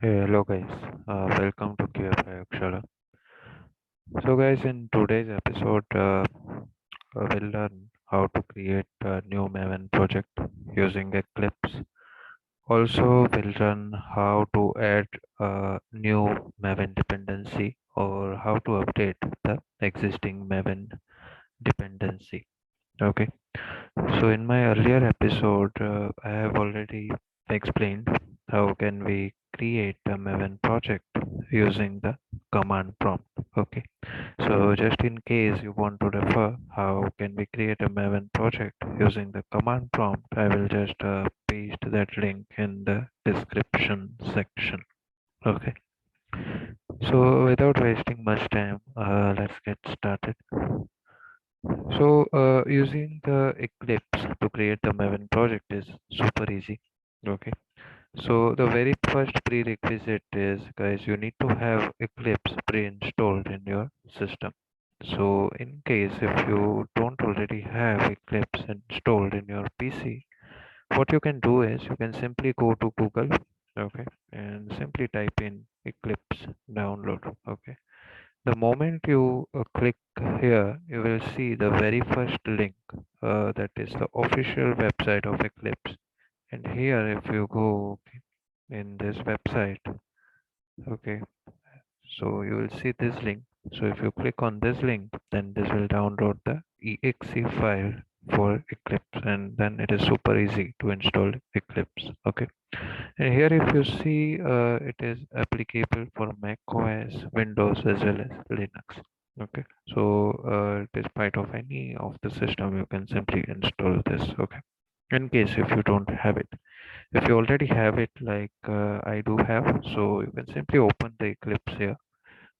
Hey, hello guys, welcome to QFI Akshala. So guys, in today's episode, we'll learn how to create a new Maven project using Eclipse. Also, we'll learn how to add a new Maven dependency or how to update the existing Maven dependency. Okay, so in my earlier episode, I have already explained how can we create a Maven project using the command prompt. Okay, so just in case you want to refer how can we create a Maven project using the command prompt, I will just paste that link in the description section. Okay, so without wasting much time, let's get started. So, using the Eclipse to create the Maven project is super easy. Okay. So, the very first prerequisite is, guys, you need to have Eclipse pre-installed in your system. So, in case if you don't already have Eclipse installed in your PC, what you can do is you can simply go to Google, okay, and simply type in Eclipse download, okay. The moment you click here, you will see the very first link, that is the official website of Eclipse. And here, if you go in this website, okay, so you will see this link. So if you click on this link, then this will download the exe file for Eclipse, and then it is super easy to install Eclipse. Okay, and here if you see, it is applicable for Mac OS, Windows as well as Linux. Okay, so despite of any of the system, you can simply install this. Okay, in case if you don't have it, if you already have it, like I do have, so you can simply open the Eclipse here.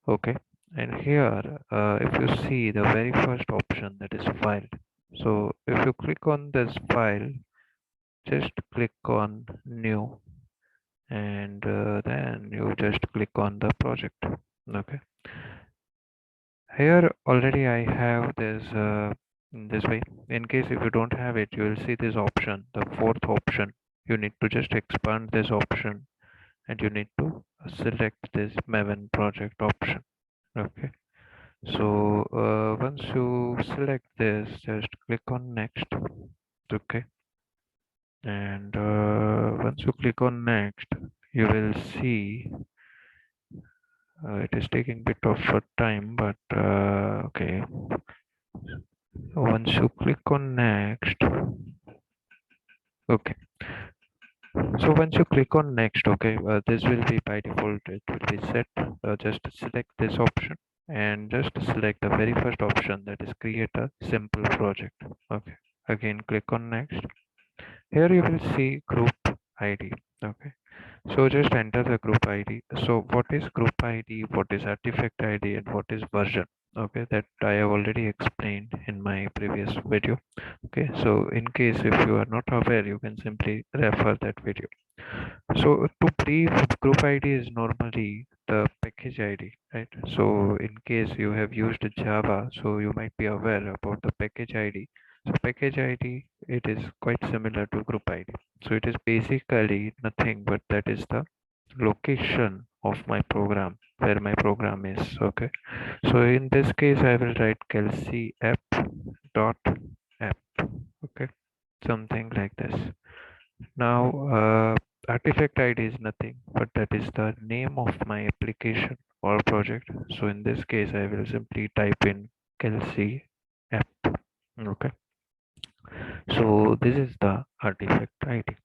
Okay, and here, if you see the very first option, that is file. So if you click on this file, just click on new, and then you just click on the project. Okay, here already I have this, in this way. In case if you don't have it, you will see this option, the fourth option. You need to just expand this option, and you need to select this Maven project option. Okay, so once you select this, just click on next. Okay, and once you click on next, you will see, it is taking bit of a time, but okay. Once you click on next, okay. So once you click on next, okay, this will be by default. It will be set. Just select this option and just select the very first option, that is create a simple project. Okay. Again, click on next. Here you will see group ID. Okay. So just enter the group ID. So what is group ID, what is artifact ID, and what is version? Okay, that I have already explained in my previous video. Okay, so in case if you are not aware, you can simply refer that video. So to brief, group ID is normally the package ID, right? So in case you have used Java, so you might be aware about the package ID. So package ID, it is quite similar to group ID. So it is basically nothing but that is the location of my program, where my program is. Okay. So in this case, I will write Kelsey app dot app. Okay. Something like this. Now, artifact ID is nothing, but that is the name of my application or project. So in this case, I will simply type in Kelsey app. Okay. So this is the artifact ID.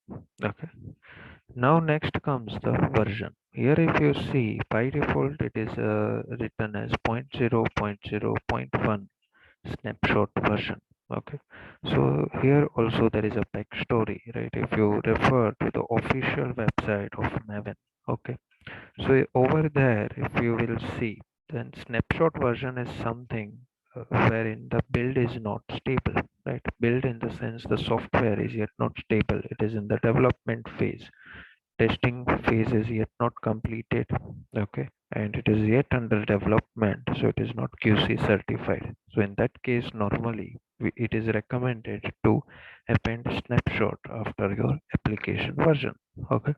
Okay. Now next comes the version. Here if you see, by default it is written as 0.0.0.1 snapshot version. Okay, so here also there is a backstory, right? If you refer to the official website of Maven, okay, so over there if you will see, then snapshot version is something wherein the build is not stable, right? Build in the sense the software is yet not stable, it is in the development phase, testing phase is yet not completed, okay, and it is yet under development, so it is not QC certified. So in that case, normally it is recommended to append snapshot after your application version. Okay.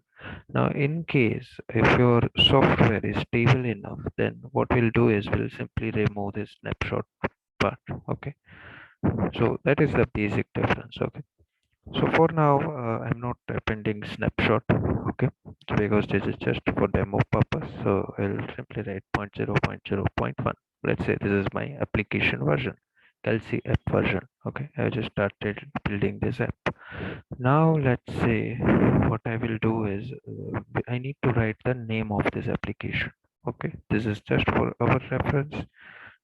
Now, in case if your software is stable enough, then what we'll do is we'll simply remove this snapshot part. Okay. So that is the basic difference. Okay. So for now, I'm not appending snapshot, okay, because this is just for demo purpose. So I'll simply write 0.0.0.1. Let's say this is my application version, Kelsey app version. Okay, I just started building this app. Now let's say what I will do is I need to write the name of this application. Okay, this is just for our reference,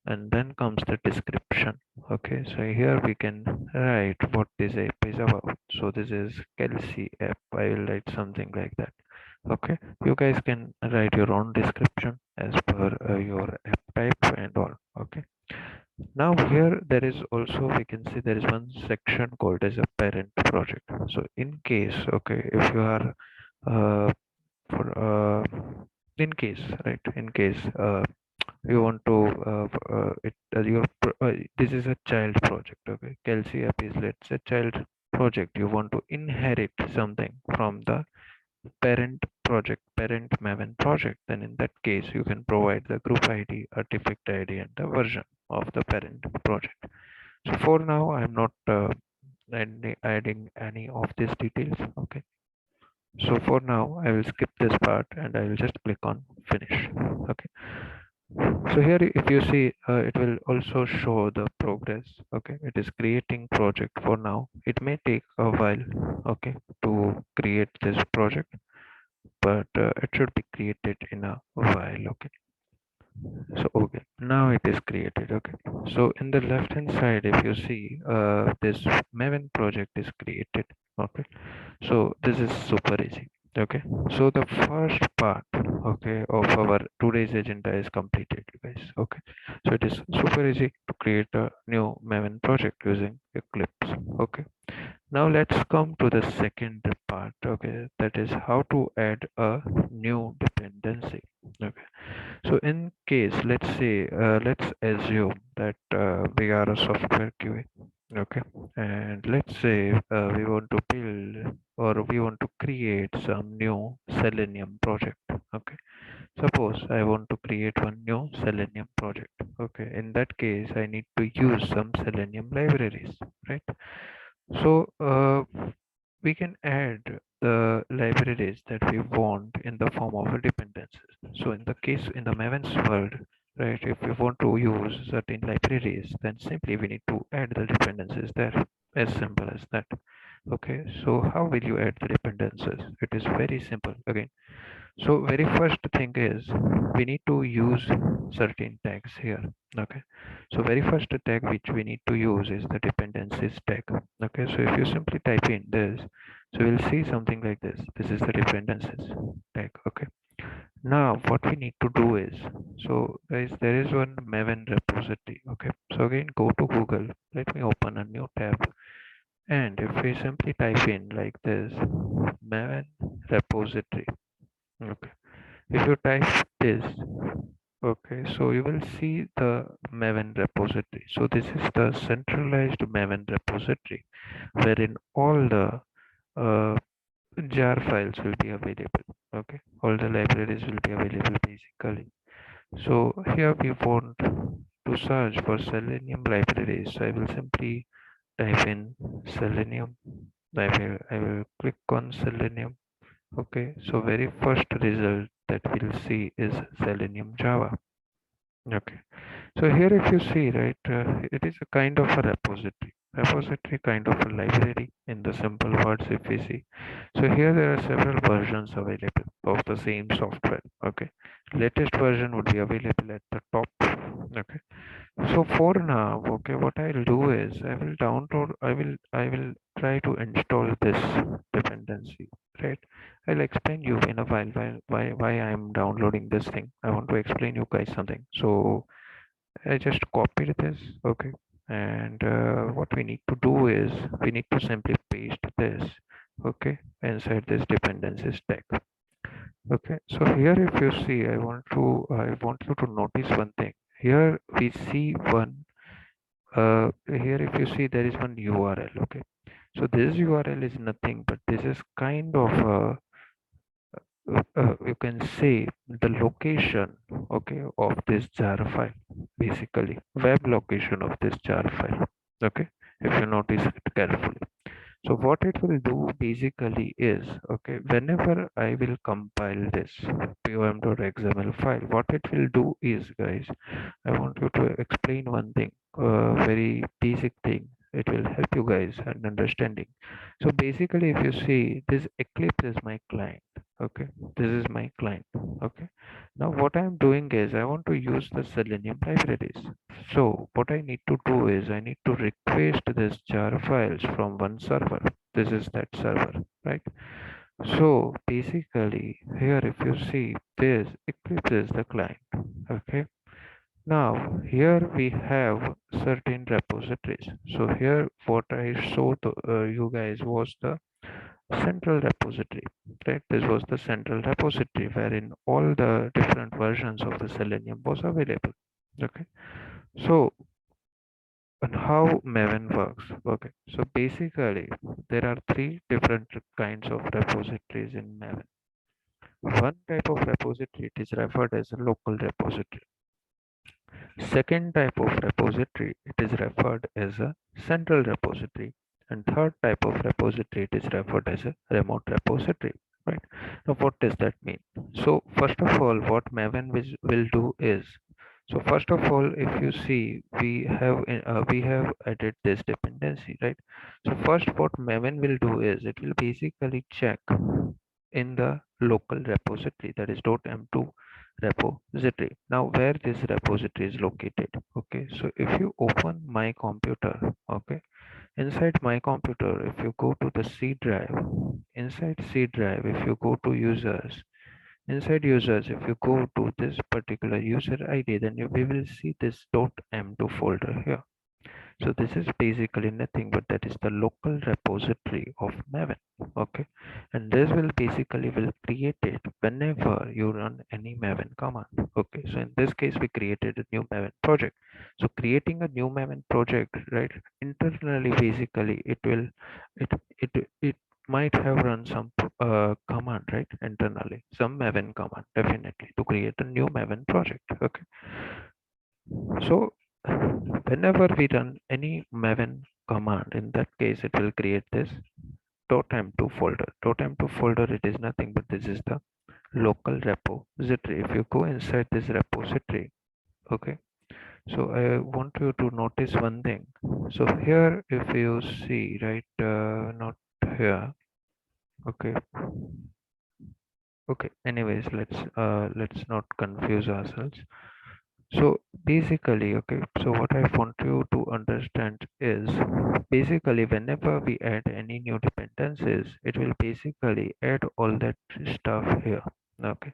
and then comes the description. Okay, so here we can write what this app is about. So this is Kelsey app. I will write something like that. Okay, you guys can write your own description as per your app type and all. Okay, now here there is also, we can see there is one section called as a parent project. So in case, okay, if you are for in case, right, in case you want to this is a child project. Okay, Kelsey app is, let's say, child project. You want to inherit something from the parent Maven project, then in that case you can provide the group ID, artifact ID, and the version of the parent project. So for now I'm not adding any of these details. Okay, so for now I will skip this part and I will just click on finish. Okay, so here if you see, it will also show the progress. Okay, it is creating project for now. It may take a while, okay, to create this project, but it should be created in a while. Okay, so okay, now it is created. Okay, so in the left hand side, if you see, this Maven project is created. Okay, so this is super easy. Okay, so the first part, okay, of our today's agenda is completed, you guys. Okay, so it is super easy to create a new Maven project using Eclipse. Okay, now let's come to the second part. Okay, that is how to add a new dependency. Okay, so in case, let's say, let's assume that we are a software QA. Okay, and let's say we want to build or we want to create some new Selenium project. Okay, suppose I want to create one new Selenium project. Okay, in that case, I need to use some Selenium libraries, right? So we can add the libraries that we want in the form of a dependencies. So in the case in the Maven's world, right, if we want to use certain libraries, then simply we need to add the dependencies there. As simple as that. Okay, so how will you add the dependencies? It is very simple. Again, so very first thing is we need to use certain tags here. Okay, so very first tag which we need to use is the dependencies tag. Okay, so if you simply type in this, so we'll see something like this. This is the dependencies tag. Okay, now what we need to do is, so guys, there is one Maven repository. Okay, so again, go to Google. Let me open a new tab, and if we simply type in like this, Maven repository. Okay, if you type this, okay, so you will see the Maven repository. So this is the centralized Maven repository wherein all the uh, jar files will be available. Okay, all the libraries will be available basically. So here we want to search for Selenium libraries. So I will simply type in Selenium. I will click on Selenium. Okay, so very first result that we'll see is Selenium Java. Okay, so here if you see, right, it is a kind of a repository kind of a library in the simple words if we see. So here there are several versions available of the same software. Okay, latest version would be available at the top. Okay, so for now, okay, what I'll do is I will try to install this dependency, right? I'll explain you in a while why I'm downloading this thing. I want to explain you guys something. So I just copied this, okay, and what we need to do is we need to simply paste this, okay, inside this dependencies tag. Okay, so here if you see, I want you to notice one thing. Here we see one here if you see there is one URL. Okay, So this URL is nothing but this is kind of you can say the location, okay, of this jar file, basically web location of this jar file, okay, if you notice it carefully. So what it will do basically is, okay, whenever I will compile this pom.xml file, what it will do is, guys, I want you to explain one thing, very basic thing. It will help you guys in understanding. So basically, if you see this Eclipse is my client, okay, this is my client, okay. Now what I'm doing is I want to use the Selenium libraries. So what I need to do is I need to request this jar files from one server. This is that server, right? So basically here if you see this Eclipse is the client, okay. Now here we have certain repositories. So here what I showed you guys was the central repository, right? This was the central repository wherein all the different versions of the Selenium was available. Okay. So and how Maven works. Okay. So basically there are three different kinds of repositories in Maven. One type of repository it is referred as a local repository. Second type of repository, it is referred as a central repository. And third type of repository, it is referred as a remote repository. Right. Now, what does that mean? So, first of all, what Maven will do is, so first of all, if you see, we have added this dependency, right? So first, what Maven will do is, it will basically check in the local repository, that is .m2 repository. Now where this repository is located, okay, so if you open my computer, okay, inside my computer, if you go to the C drive, inside C drive, if you go to users, inside users, if you go to this particular user ID, then we will see this .m2 folder here. So this is basically nothing but that is the local repository of Maven. Okay. And this will basically will create it whenever you run any Maven command. Okay. So in this case, we created a new Maven project. So creating a new Maven project, right? Internally, basically it, it might have run some command, right? Internally, some Maven command, definitely to create a new Maven project. Okay. So whenever we run any Maven command, in that case, it will create this .m2 folder. .m2 folder, it is nothing but this is the local repository. If you go inside this repository, okay. So I want you to notice one thing. So here, if you see, right, not here, okay, okay. Anyways, let's not confuse ourselves. So basically, okay, so what I want you to understand is basically whenever we add any new dependencies, it will basically add all that stuff here. Okay,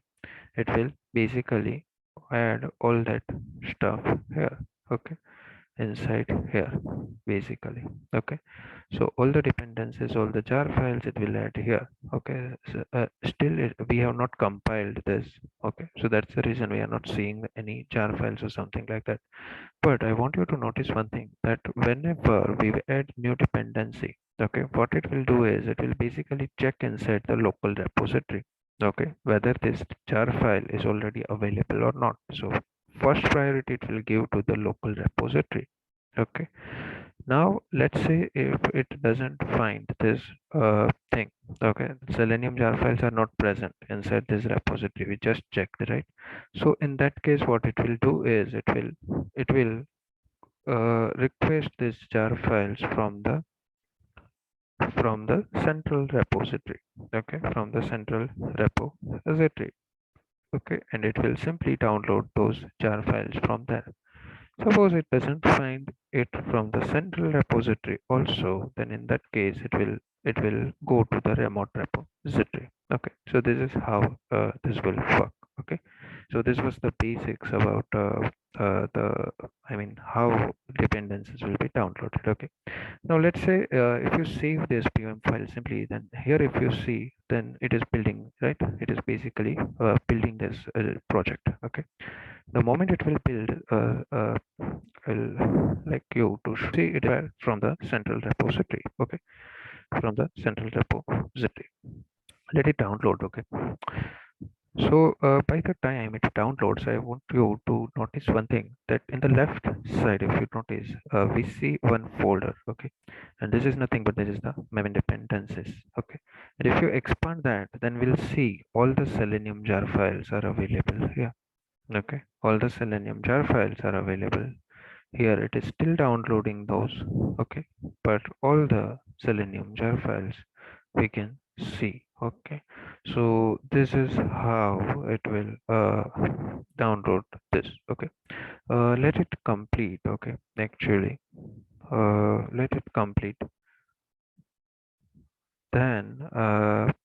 it will basically add all that stuff here. Okay, inside here, basically. Okay, so all the dependencies, all the jar files, it will add here. Okay, so, still we have not compiled this. Okay, so that's the reason we are not seeing any jar files or something like that. But I want you to notice one thing, that whenever we add new dependency, okay, what it will do is it will basically check inside the local repository, okay, whether this jar file is already available or not. So first priority it will give to the local repository. Okay, now let's say if it doesn't find this thing, okay, Selenium jar files are not present inside this repository, we just checked, right? So in that case, what it will do is it will request these jar files from the central repository, okay, from the central repository, okay, and it will simply download those jar files from there. Suppose it doesn't find it from the central repository also, then in that case it will go to the remote repository. Okay, so this is how this will work. Okay, so this was the basics about the I mean how dependencies will be downloaded. Okay, now let's say if you save this pom file simply, then here if you see, then it is building, right? It is basically building this project. Okay, the moment it will build, I'll like you to see it from the central repository. Okay, from the central repository. Let it download. Okay. So by the time it downloads, I want you to notice one thing, that in the left side, if you notice, we see one folder. Okay, and this is nothing but this is the Maven Dependencies. Okay, and if you expand that, then we'll see all the Selenium jar files are available here. Okay, all the Selenium jar files are available here. It is still downloading those. Okay, but all the Selenium jar files we can see. Okay, so this is how it will download this. Okay, let it complete. Okay, actually, let it complete. Then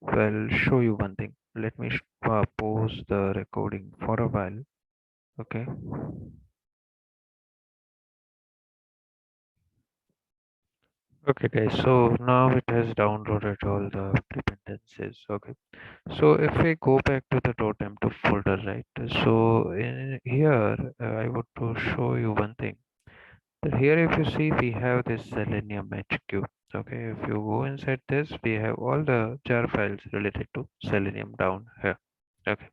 we'll show you one thing. Let me pause the recording for a while. Okay. Okay guys, so now it has downloaded all the dependencies. Okay, so if we go back to the .m2 folder, right? So in here, I want to show you one thing. That here, if you see, we have this Selenium HQ. Okay, if you go inside this, we have all the jar files related to Selenium down here. Okay,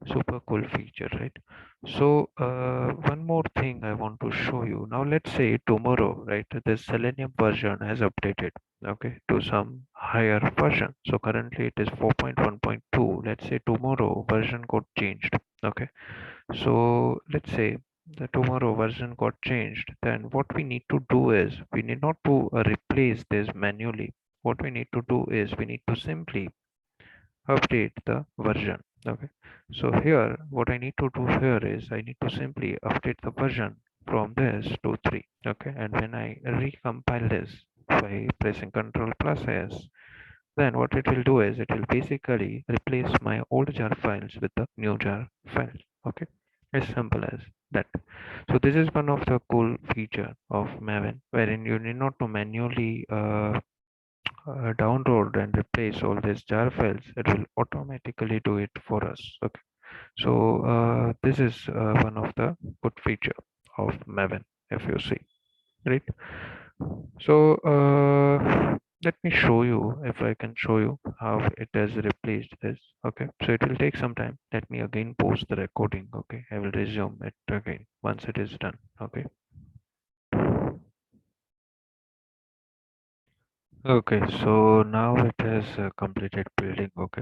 super cool feature, right? So one more thing I want to show you. Now let's say tomorrow, right, the Selenium version has updated, okay, to some higher version. So currently it is 4.1.2. Let's say tomorrow version got changed. Okay, so let's say the tomorrow version got changed, then what we need to do is we need not to replace this manually. What we need to do is we need to simply update the version. Okay, so here what I need to do here is I need to simply update the version from this to 3. Okay, and when I recompile this by pressing Ctrl plus S, then what it will do is it will basically replace my old jar files with the new jar files. Okay, as simple as that. So this is one of the cool feature of Maven, wherein you need not to manually download and replace all these jar files. It will automatically do it for us. Okay, so this is one of the good feature of Maven, if you see, right? So let me show you, if I can show you how it has replaced this. Okay, so it will take some time. Let me again pause the recording. Okay, I will resume it again once it is done. Okay. Okay, so now it has completed building. Okay,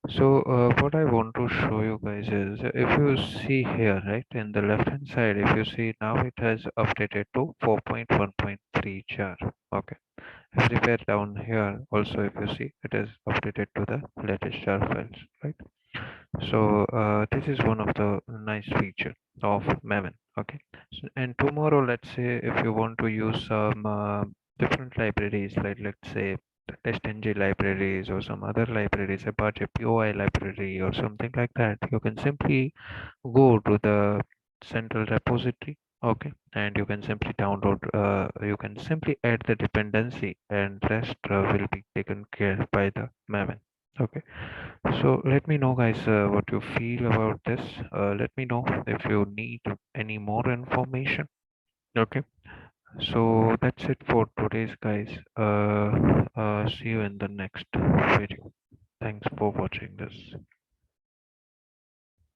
so what I want to show you guys is, if you see here, right, in the left hand side, if you see, now it has updated to 4.1.3 jar. Okay, everywhere down here also, if you see, it is updated to the latest jar files, right? So this is one of the nice feature of Maven. Okay, so, and tomorrow, let's say if you want to use some different libraries, like let's say the TestNG libraries or some other libraries, Apache POI library or something like that, you can simply go to the central repository. Okay, and you can simply download. You can simply add the dependency, and rest will be taken care by the Maven. Okay, so let me know, guys, what you feel about this. Let me know if you need any more information. Okay, so that's it for today's, guys. See you in the next video. Thanks for watching this.